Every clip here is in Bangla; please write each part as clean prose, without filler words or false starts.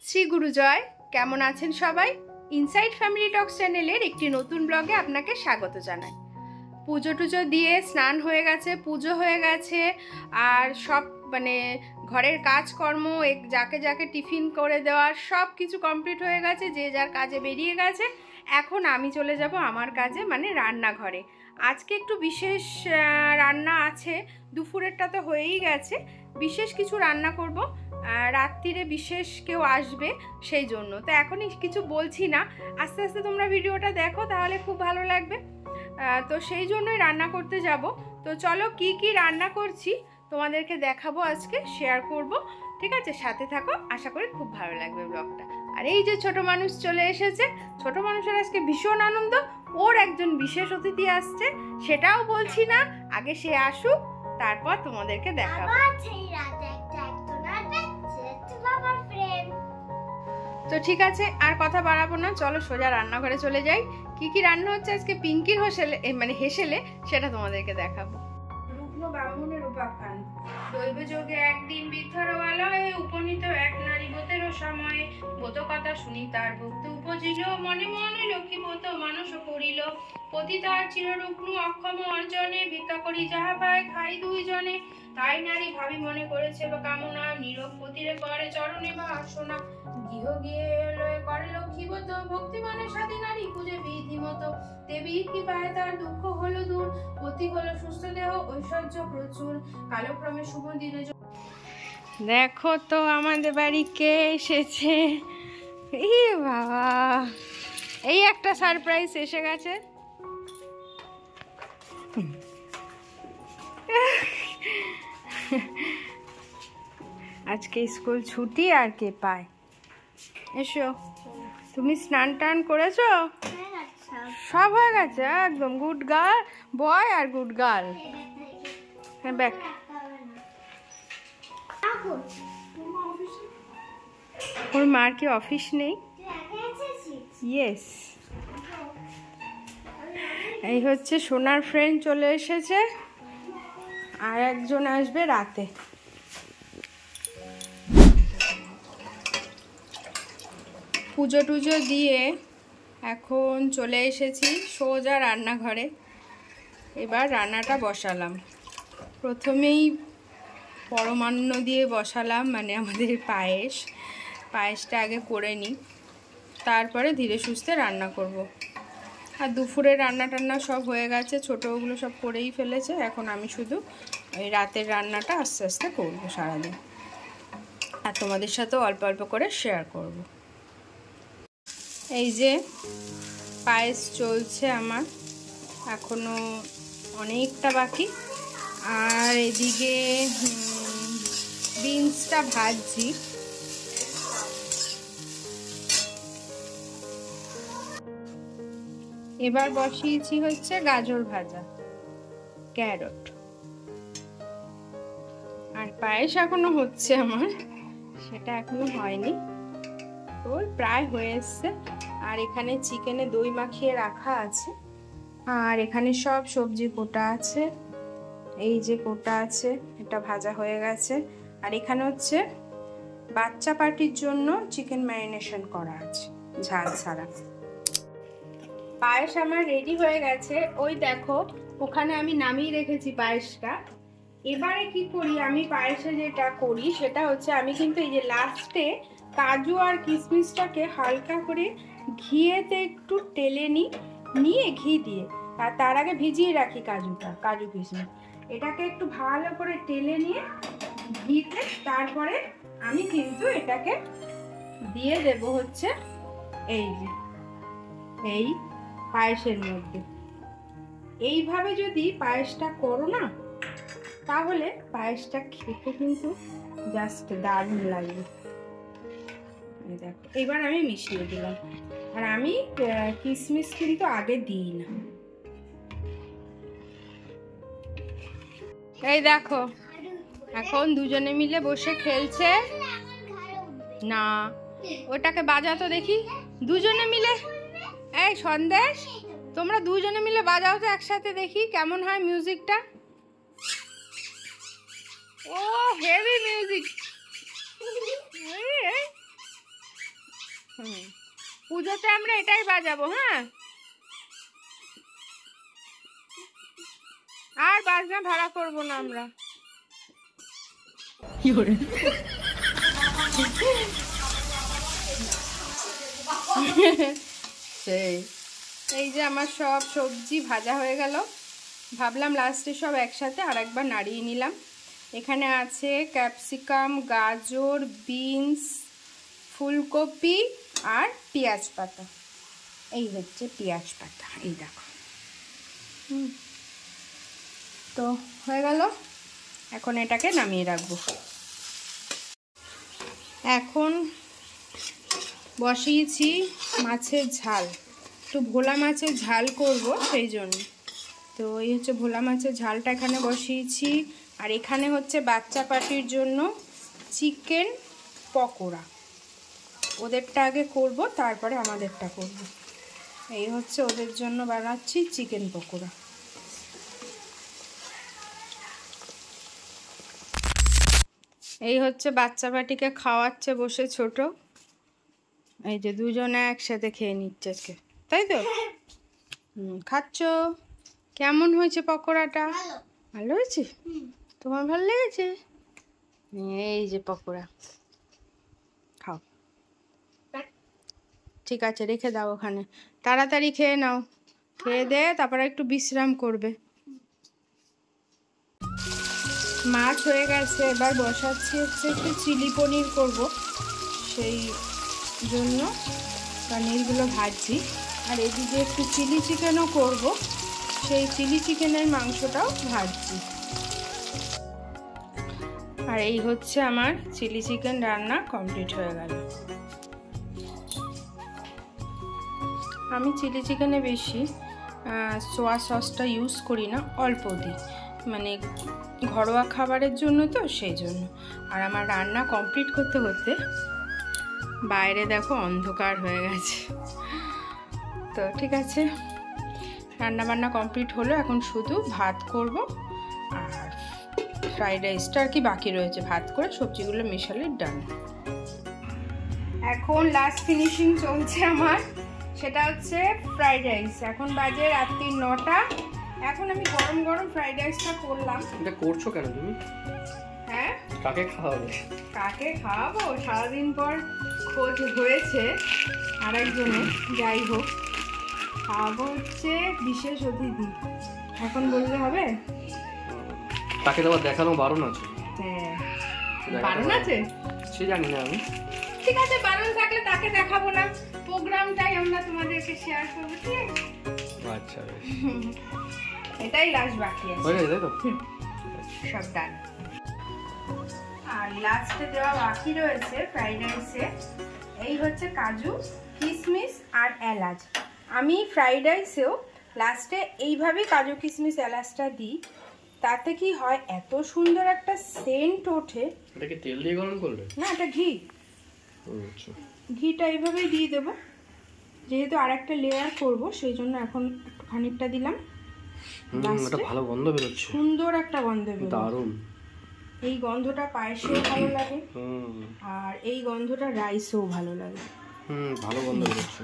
শ্রী গুরুজয়, কেমন আছেন সবাই? ইনসাইড ফ্যামিলি টক্স চ্যানেলের একটি নতুন ব্লগে আপনাকে স্বাগত জানাই। পুজো টুজো দিয়ে স্নান হয়ে গেছে, পুজো হয়ে গেছে, আর সব ঘরের কাজকর্ম যাকে যাকে টিফিন করে দেওয়ার সব কিছু কমপ্লিট হয়ে গেছে, যে যার কাজে বেরিয়ে গেছে। এখন আমি চলে যাব আমার কাজে, রান্নাঘরে। আজকে একটু বিশেষ রান্না আছে, দুপুরেরটা তো হয়েই গেছে, বিশেষ কিছু রান্না করব। রাত্রিরে বিশেষ কেউ আসবে, সেই জন্য তো এখনই কিছু বলছি না, আস্তে আস্তে তোমরা ভিডিওটা দেখো, তাহলে খুব ভালো লাগবে। তো সেই জন্যই রান্না করতে যাব। তো চলো কি কি রান্না করছি তোমাদেরকে দেখাবো, আজকে শেয়ার করব। ঠিক আছে, সাথে থাকো, আশা করি খুব ভালো লাগবে ব্লগটা। আর এই যে ছোট মানুষ চলে এসেছে, ছোট মানুষের আজকে ভীষণ আনন্দ, ওর একজন বিশেষ অতিথি আসছে, সেটাও বলছি না, আগে সে আসুক, তারপর তোমাদেরকে দেখাবো। তো ঠিক আছে, আর কথা বাড়াবো না, চলো সোজা রান্নাঘরে চলে যাই। কি কি রান্না হচ্ছে আজকে পিঙ্কির হেসেলে সেটা তোমাদেরকে দেখাবো। রুগ্ন ব্রাহ্মণের উপাখ্যান। দৈব যোগে একদিন বিদ্ধরওয়ালয়ে উপনীত এক নারী ব্রতেরও সময়ে ব্রত কথা শুনি তার ভক্তি উপজিল, মনে মনে লক্ষ্মী ব্রত মানস করিল। পতি তার চিররুগ্ন অক্ষম অর্জনে, ভিক্ষা করি যাহা পায় খাই দুইজনে। তাই নারী ভাবি মনে করেছে বা কামনা, নীরব পতিরে করে চরণে বা আসনা। গৃহ গিয়ে করে লক্ষ্মী ব্রত, ভক্তি মনে সাধী নারী খুঁজে বিধি মতো। দেবীর কৃপায় তার দুঃখ হলো দূর, পতি হলো সুস্থ দেহ, ঐশ্বর্য প্রচুর। কালক্রমে শুভ দিনে দেখো তো আমাদের বাড়ি কে এসেছে। এই বাবা, এই একটা সারপ্রাইজ এসে গেছে। আজকে স্কুল ছুটি, আর কে পায়। এসো, তুমি স্নান টান করেছো? সব হয়ে গেছে, একদম গুড গার্ল বয় আর গুড গার্ল। হ্যাঁ, ব্যাক। ওর মার কি অফিস নেই? ইয়েস। এই হচ্ছে সোনার ফ্রেন্ড চলে এসেছে, আর একজন আসবে রাতে। পুজো টুজো দিয়ে এখন চলে এসেছি সোজা রান্নাঘরে। এবার রান্নাটা বসালাম। প্রথমেই পরমান্ন দিয়ে বসালাম, আমাদের পায়েসটা আগে করে নিই, তারপরে ধীরে সুস্থে রান্না করব। আর দুপুরে রান্না টান্না সব হয়ে গেছে, ছোটোগুলো সব করেই ফেলেছে। এখন আমি শুধু ওই রাতের রান্নাটা আস্তে আস্তে করবো সারাদিন, আর তোমাদের সাথেও অল্প অল্প করে শেয়ার করব। এই যে পায়েস চলছে আমার, এখনো অনেকটা বাকি। আর এদিকে বিনসটা ভাজছি। এবার বসিয়েছি হচ্ছে গাজর ভাজা, ক্যারট। আর পায়েস এখনো হচ্ছে আমার, সেটা এখনো হয়নি, তো প্রায় হয়ে এসছে। আর এখানে চিকেনে দই মাখিয়ে রাখা আছে, আর এখানে সব সবজি কোটা আছে। এই যে কোটা আছে, এটা ভাজা হয়ে গেছে। আর এখানে হচ্ছে বাচ্চা পার্টির জন্য চিকেন ম্যারিনেশন করা আছে ঝাল ছাড়া। পায়েস আমার রেডি হয়ে গেছে, ওই দেখো ওখানে আমি নামিয়ে রেখেছি পায়েসটা। এবারে কি করি আমি পায়েসে, যেটা করি সেটা হচ্ছে, আমি কিন্তু এই যে লাস্টে কাজু আর কিশমিশটাকে হালকা করে ঘিয়েতে একটু টেলে নিয়ে ঘি দিয়ে, আর তার আগে ভিজিয়ে রাখি কাজু কিশমিশ, এটাকে একটু ভালো করে টেলে নিয়ে ঘিতে, তারপরে আমি কিন্তু এটাকে দিয়ে দেব হচ্ছে এই পায়েসের মধ্যে। এইভাবে যদি পায়েসটা করো না, তাহলে পায়েসটা খেতে কিন্তু জাস্ট দারুণ লাগবে। দেখো, এবার আমি মিশিয়ে দিলাম। আর আমি কিশমিশ কিন্তু আগে দিই না। এই দেখো, এখন দুজনে মিলে বসে খেলছে। না, ওটাকে বাজাতো দেখি দুজনে মিলে। এই সন্দেশ, তোমরা দুজনে মিলে বাজাও তো একসাথে, দেখি কেমন হয় মিউজিকটা। ও হেভি মিউজিক। পুজোতে আমরা এটাই বাজাবো। হ্যাঁ, আর বাজনা ভাড়া করবো না আমরা। সেই এই যে আমার সব সবজি ভাজা হয়ে গেল, ভাবলাম লাস্টে সব একসাথে আর একবার নাড়িয়ে নিলাম। এখানে আছে ক্যাপসিকাম, গাজর, বিনস, ফুলকপি আর পেঁয়াজ পাতা। এই হচ্ছে পেঁয়াজ পাতা, এই দেখো। তো হয়ে গেল, এখন এটাকে নামিয়ে রাখবো। এখন বসিয়েছি মাছের ঝাল, একটু ভোলা মাছের ঝাল করব সেই জন্য। তো এই হচ্ছে ভোলা মাছের ঝালটা এখানে বসিয়েছি। আর এখানে হচ্ছে বাচ্চা পার্টির জন্য চিকেন পকোড়া, ওদেরটা আগে করব তারপরে আমাদেরটা করব। এই হচ্ছে ওদের জন্য বানাচ্ছি চিকেন পকোড়া। এই হচ্ছে বাচ্চা পার্টিকে খাওয়াচ্ছে বসে ছোট। এই যে দুজনে একসাথে খেয়ে নিচ্ছে আজকে, তাই তো? খাচ্ছ? কেমন হয়েছে পকোড়াটা? ভালো হয়েছে? তোমার ভালো লেগেছে? এই যে পকোড়া, খাও। ঠিক আছে, রেখে দাও ওখানে, তাড়াতাড়ি খেয়ে নাও। খেয়ে দে তারপরে একটু বিশ্রাম করবে। মাছ হয়ে গেছে, এবার বসাচ্ছি হচ্ছে একটু চিলি পনির করব, সেই জন্য পনিরগুলো ভাজছি। আর এদিকে একটু চিলি চিকেনও করব, সেই চিলি চিকেনের মাংসটাও ভাজছি। আর এই হচ্ছে আমার চিলি চিকেন রান্না কমপ্লিট হয়ে গেল। আমি চিলি চিকেনে বেশি সোয়া সসটা ইউজ করি না, অল্প দিই, মানে ঘরোয়া খাবারের জন্য তো সেই জন্য। আর আমার রান্না কমপ্লিট করতে করতে বাইরে দেখো অন্ধকার হয়ে গেছে। তো ঠিক আছে, রান্না বান্না কমপ্লিট হলো, এখন শুধু ভাত করব আর ফ্রাইড রাইসটা আর কি বাকি রয়েছে, ভাত করে সবজিগুলো মেশালে ডান। এখন লাস্ট ফিনিশিং চলছে আমার, সেটা হচ্ছে ফ্রাইড রাইস। এখন বাজে রাত্রি 9টা। এখন আমি গরম গরম ফ্রাইড রাইসটা করলাম। এটা করছো কেন তুমি? হ্যাঁ, কাকে খাওয়াবে? কাকে খাওয়াবো? সারাদিন পর খোঁজ হয়েছে আরেকজনের, যাই হোক খাওয়াবো হচ্ছে বিশেষ অতিথি। এখন বললে হবে? তাকে তো আবার দেখানো বারণ আছে। হ্যাঁ, বারণ আছে? সে জানি না আমি। ঠিক আছে, বারণ থাকলে তাকে দেখাবো না, প্রোগ্রামটাই আমরা তোমাদেরকে শেয়ার করবো, ঠিক আছে? আচ্ছা, এটাই লাস্ট বাকি আছে, হয়ে গেছে তাই তো? সব ডান। আর লাস্টে দেওয়া বাকি রয়েছে ফ্রাইড রাইসে এই হচ্ছে কাজু, কিশমিশ আর এলাচ। আমি ফ্রাইড রাইসেও লাস্টে এইভাবেই কাজু কিশমিশ এলাচটা দিই, তাতে কি হয় এত সুন্দর একটা সেন্ট ওঠে। এটা কি তেল দিয়ে গরম করলে? না, এটা ঘি। আচ্ছা, ঘিটা এইভাবেই দিয়ে দেবো, যেহেতু আর একটা লেয়ার করবো সেই জন্য এখন একটু খানিকটা দিলাম। এটা ভালো গন্ধ বেরোচ্ছে, সুন্দর একটা গন্ধ বেরোচ্ছে, দারুণ। এই গন্ধটা পায়েসেও ভালো লাগে আর এই গন্ধটা রাইসেও ভালো লাগে। ভালো গন্ধ বেরোচ্ছে।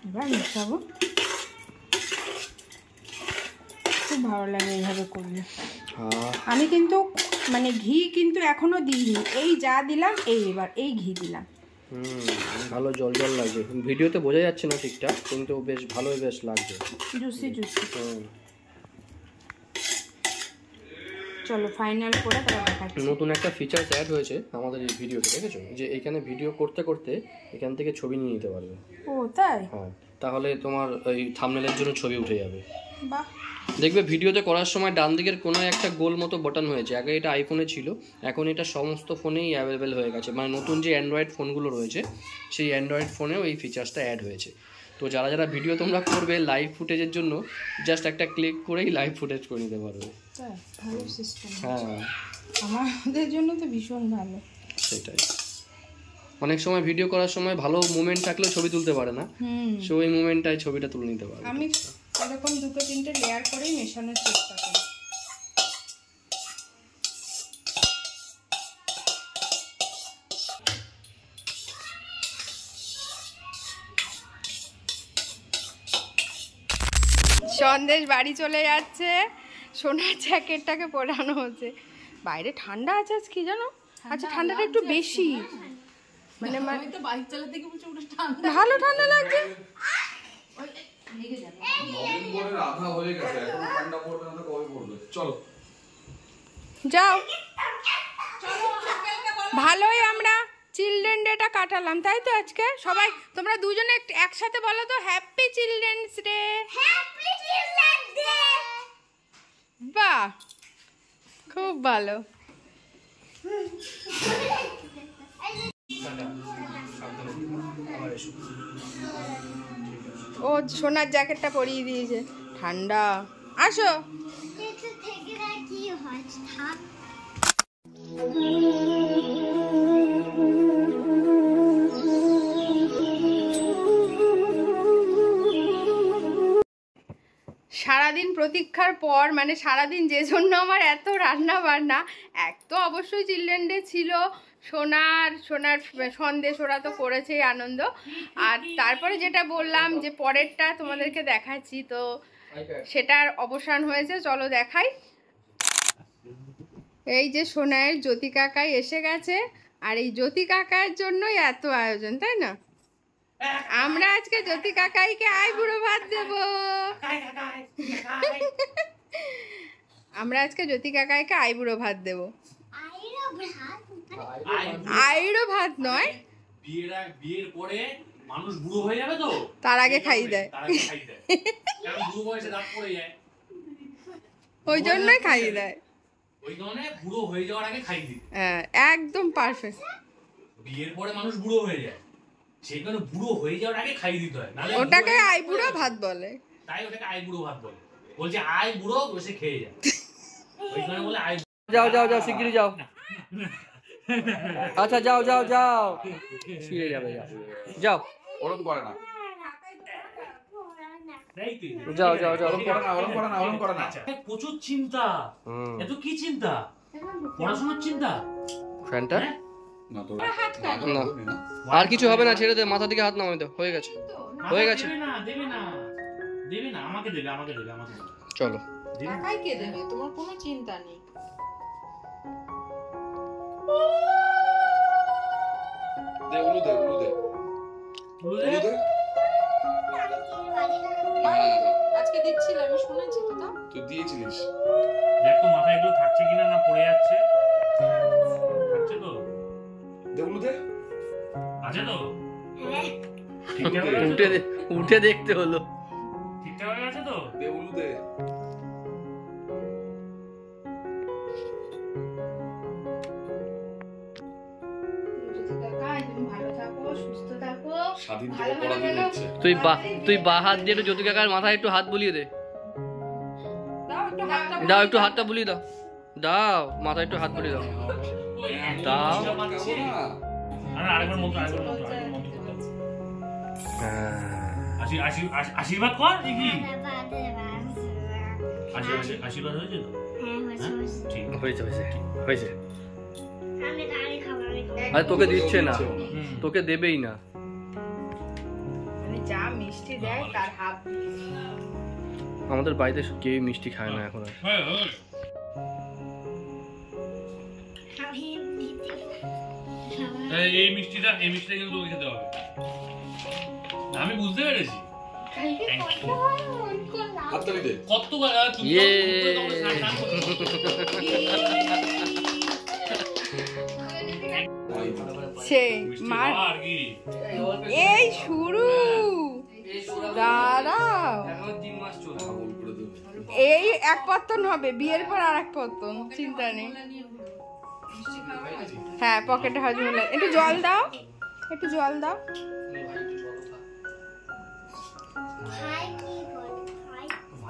এবার মেশাবো, খুব ভালো লাগে এইভাবে করলে। আমি কিন্তু মানে ঘি কিন্তু এখনো দিইনি, এই যা দিলাম এবার এই ঘি দিলাম। ভালো জল জল লাগছে, ভিডিওতে বোঝা যাচ্ছে না ঠিকঠাক, কিন্তু বেশ ভালোই বেশ লাগছে, জুসি জুসি। চলো ফাইনাল করে দেখাচ্ছি। নতুন একটা ফিচারস অ্যাড হয়েছে আমাদের এই ভিডিওতে, দেখেছো? যে এখানে ভিডিও করতে করতে এখান থেকে ছবি নিয়ে নিতে পারবে। ও তাই? হ্যাঁ, তাহলে তোমার ওই থাম্বনেলের জন্য ছবি উঠে যাবে। বাহ, দেখবে ভিডিওতে করার সময় ডান দিকের কোনো একটা গোল মতো বাটন হয়েছে, আগে এটা আইফোনে ছিল, এখন এটা সমস্ত ফোনেই অ্যাভেলেবেল হয়ে গেছে, মানে নতুন যে অ্যান্ড্রয়েড ফোনগুলো রয়েছে সেই অ্যান্ড্রয়েড ফোনেও এই ফিচার্সটা অ্যাড হয়েছে। তো যারা যারা ভিডিও তোমরা করবে লাইভ ফুটেজের জন্য জাস্ট একটা ক্লিক করেই লাইভ ফুটেজ করে নিতে পারবে। ভালো সিস্টেম। হ্যাঁ, আমাদের জন্য তো ভীষণ ভালো। সেটাই, অনেক সময় ভিডিও করার সময় ভালো মুভমেন্ট থাকলেও ছবি তুলতে পারে না, সো ওই মুভমেন্টটাই ছবিটা তুলে নিতে পারে। আমি এরকম 2-3টে লেয়ার করেই মেশানোর চেষ্টা করি। সন্দেশ বাড়ি চলে যাচ্ছে, সোনার জ্যাকেটটাকে পরানো হচ্ছে। বাইরে ঠান্ডা আছে আজ কি জানো, আচ্ছা ঠান্ডাটা একটু বেশি, মানে ভালো ঠান্ডা লাগছে। যাও, ভালোই আমরা চিলড্রেন ডেটা কাটালাম, তাই তো আজকে সবাই। তোমরা দুজনে একসাথে বলো তো, হ্যাপি চিলড্রেন্স ডে। বাহ, খুব ভালো। ও সোনার জ্যাকেটটা পরিয়ে দিয়েছে, ঠান্ডা। আসো। সারাদিন প্রতীক্ষার পর, মানে সারাদিন যে জন্য আমার এত রান্না বান্না, এক তো অবশ্যই চিলড্রেন ডে ছিল, সোনার সন্দেশ ওরা তো করেছেই আনন্দ, আর তারপরে যেটা বললাম যে পরেরটা তোমাদেরকে দেখাচ্ছি, তো সেটার অবসান হয়েছে, চলো দেখাই। এই যে সোনায়ের জ্যোতি কাকাই এসে গেছে, আর এই জ্যোতি কাকার জন্যই এত আয়োজন, তাই না? আমরা আজকে জ্যোতি কাকাইকে আইবুড়ো ভাত দেব। আমরা আজকে জ্যোতি কাকাইকে আইবুড়ো ভাত দেব। আইবুড়ো ভাত নয়, বিয়ের পরে মানুষ বুড়ো হয়ে যাবে তো, তার আগে খাইয়ে দেয়, কারণ বুড়ো বয়সে দাঁত পড়ে যায়, ওই জন্যই খাইয়ে দেয়, ওই কারণে বুড়ো হয়ে যাওয়ার আগে খাইয়ে দিই। হ্যাঁ, একদম পারফেক্ট। বিয়ের পরে মানুষ বুড়ো হয়ে যায়, সেই কারণে বুড়ো হয়ে যাওয়ার আগে খাইয়ে দিতে হয়, নাহলে ওটাকে আইবুড়ো ভাত বলে, তাই ওটাকে আই বুড়ো ভাত বলে। বলছে আই বুড়ো বসে খেয়ে যায়, ওই কারণে বলে আই। যাও যাও যাও, শিগগিরই যাও। আচ্ছা যাও যাও যাও, ফিরে যাবে, যাও। ওরকম করে না, যাও যাও যাও, ওরকম করে না। প্রচুর চিন্তা, এত কি চিন্তা? পড়াশোনার চিন্তা। ফ্যানটা না তো, না, আর কিছু হবে না, ছেড়ে দে, মাথা থেকে হাত নামাই দাও, হয়ে গেছে, হয়ে গেছে। দেবে না, দেবে না, দেবে না, আমাকে দেবে, আমাকে দেবে, আমাকে দেবে। চলো, কাকাইকে দেবে, তোমার কোনো চিন্তা নেই। দে উলু দে, উলু দে, উলু উলু দে। দে। হ্যাঁ, আজকে দিচ্ছিল, আমি শুনেছি তো। তুই দিয়েছিলিস। দেখ তো মাথায় এগুলো থাকছে কিনা, না পড়ে যাচ্ছে। থাকছে তো? দে উলু দে। আছে তো? ঠিকঠাক হয়ে গেছে উঠে তো? উঠে দেখতে হলো। ঠিকঠাক হয়ে গেছে তো? দে উলু দে। স্বাধীন থেকে পরাধীন হচ্ছে। তুই বা হাত দিয়ে একটু জ্যোতি কাকার মাথায় একটু হাত বুলিয়ে দে, দাও একটু হাতটা বুলিয়ে দাও, দাও মাথায় একটু হাত বুলিয়ে দাও, দাও। পাচ্ছি। না, আরেকবার মন্ত্র, আরেকবার মন্ত্র, আরেকবার মন্ত্র করতে হবে। আশীর্বাদ কর দেখি। আশীর্বাদ হয়েছে তো? ঠিক হয়েছে হয়েছে হয়েছে। আরে তোকে দিচ্ছে না, তোকে দেবেই না। যা মিষ্টি দেয় তার হাফ। আমাদের বাড়িতে কেউ মিষ্টি খায় না এখন। এই মিষ্টিটা কিন্তু তোকে খেতে হবে। আমি বুঝতে পেরেছি। হাততালি দে। কতবার তুমি সেই মার এই শুরু, দাঁড়াও, এই এক পত্তন হবে, বিয়ের পর আর এক পত্তন, চিন্তা নেই। হ্যাঁ, পকেটে হজমোলা। একটু জল দাও, একটু জল দাও।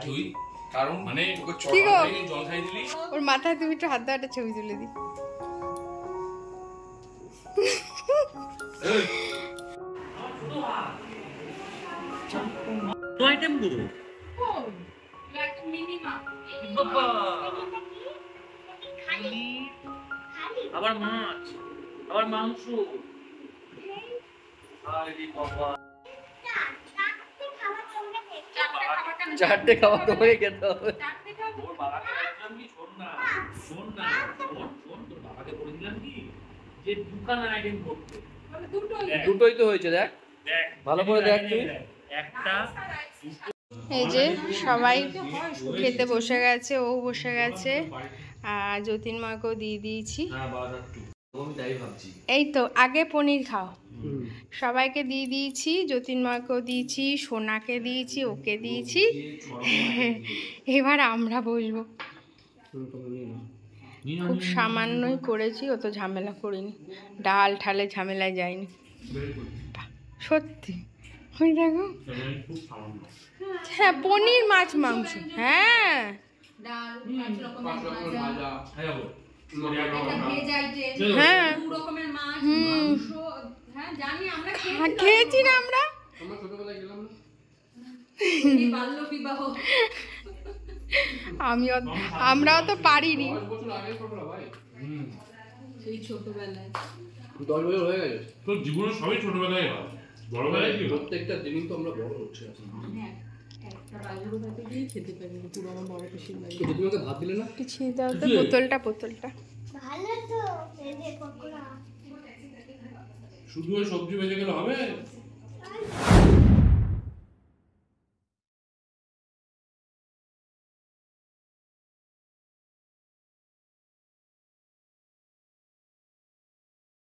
তুই কারণ মানে কি গো, জল খাই দিলি, ওর মাথায় তুমি একটু হাত দাও, একটা ছবি তুলে দিই। আইটেম গো বাবা, আবার মাছ, আবার মাংস, আরে বাবা চারটে খাওয়া তোমাকে খেতে হবে। তোর বাবাকে বলেছিলাম কি, শোন না শোন তোর বাবাকে বলেছিলাম কি যে দুখানা আইটেম করতে। দুটোই তো হয়েছে, দেখ দেখ ভালো করে দেখ তুই। একটা এই যে সবাই খেতে বসে গেছে, ও বসে গেছে, আর যতীনমাকেও দিয়ে দিয়েছি। আমি তাই ভাবছি। এই তো আগে পনির খাও, সবাইকে দিয়ে দিয়েছি, যতীনমাকেও দিয়েছি, সোনাকে দিয়েছি, ওকে দিয়েছি। এবার আমরা বসবো। খুব সামান্যই করেছি, অত ঝামেলা করিনি, ডাল ঠালে ঝামেলায় যায়নি সত্যি। ওই দেখো, খুব সামান্য। হ্যাঁ পনির মাছ মাংস, হ্যাঁ হ্যাঁ খেয়েছি না আমরা। আমরাও তো পারিনি। 10 বছর হয়ে গেছে তোর জীবনে সবই ছোটবেলায় হয়, বড়বেলায় কি? প্রত্যেকটা দিনই তো আমরা বড় হচ্ছে। তোমাকে ভাত দিলে না? পিছিয়ে দাও তো বোতলটা। শুধু ওই সবজি বেঁচে গেলে হবে?